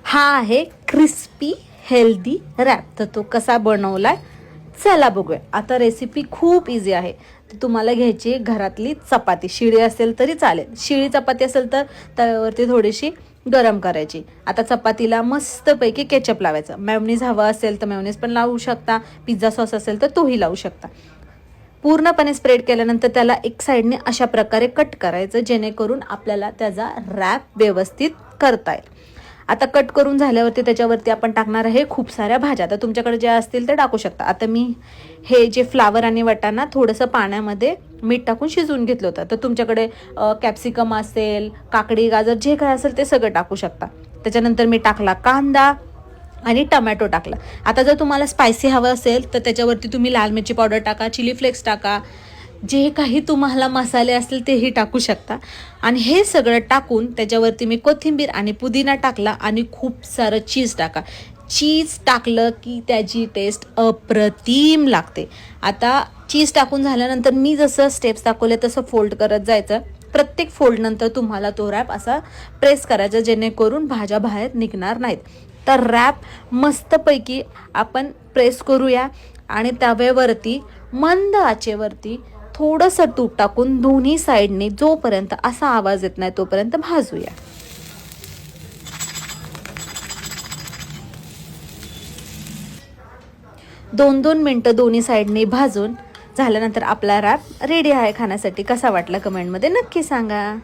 हा आहे crispy healthy rap. तर तो कसा बनवलाय चला बघूया. आता रेसिपी खूप इझी आहे. तर तुम्हाला घ्यायची घरातली चपाती, शिळी असेल तरी चालेल. शिळी चपाती असेल तर तव्यावरती थोडीशी गरम करायची. आता चपातीला मस्तपैकी केचप लावायचं. मेयोनीज हवं असेल तर मेयोनीज पण लावू शकता. पिझ्झा सॉस असेल तर तोही लावू शकता. पूर्णपणे स्प्रेड केल्यानंतर त्याला एक साईडने अशा प्रकारे कट करायचं, जेणेकरून आपल्याला त्याचा रॅप व्यवस्थित करता येईल. आता कट करून झाल्यावरती त्याच्यावरती आपण टाकणार आहे खूप साऱ्या भाज्या. तर तुमच्याकडे ज्या असतील ते टाकू शकता. आता मी हे जे फ्लावर आणि वाटाणा थोडंसं पाण्यामध्ये मीठ टाकून शिजवून घेतलं होतं. तर तुमच्याकडे कॅप्सिकम असेल, काकडी, गाजर जे काय असेल ते सगळं टाकू शकता. त्याच्यानंतर मी टाकला कांदा आणि टमॅटो टाकला. आता जर तुम्हाला स्पायसी हवं असेल तर त्याच्यावरती तुम्ही लाल मिरची पावडर टाका, चिली फ्लेक्स टाका, जे काही तुम्हाला मसाले असतील तेही टाकू शकता. आणि हे सगळं टाकून त्याच्यावरती मी कोथिंबीर आणि पुदिना टाकला आणि खूप सारं चीज टाका. चीज टाकलं की त्याची टेस्ट अप्रतिम लागते. आता चीज टाकून झाल्यानंतर मी जसं स्टेप्स दाखवले तसं फोल्ड करत जायचं. प्रत्येक फोल्ड नंतर तुम्हाला तो रॅप असा प्रेस करायचा, जेणेकरून भाज्या बाहेर निघणार नाहीत. तर रॅप मस्तपैकी आपण प्रेस करूया आणि तव्यावरती मंद आचेवरती थोडंसं तूप टाकून दोन्ही साईडने जोपर्यंत असा आवाज येत नाही तोपर्यंत भाजूया. 2-2 मिनटं दोन्ही साईडने भाजून झाल्यानंतर आपला रॅप रेडी आहे खाण्यासाठी. कसा वाटला कमेंटमध्ये नक्की सांगा.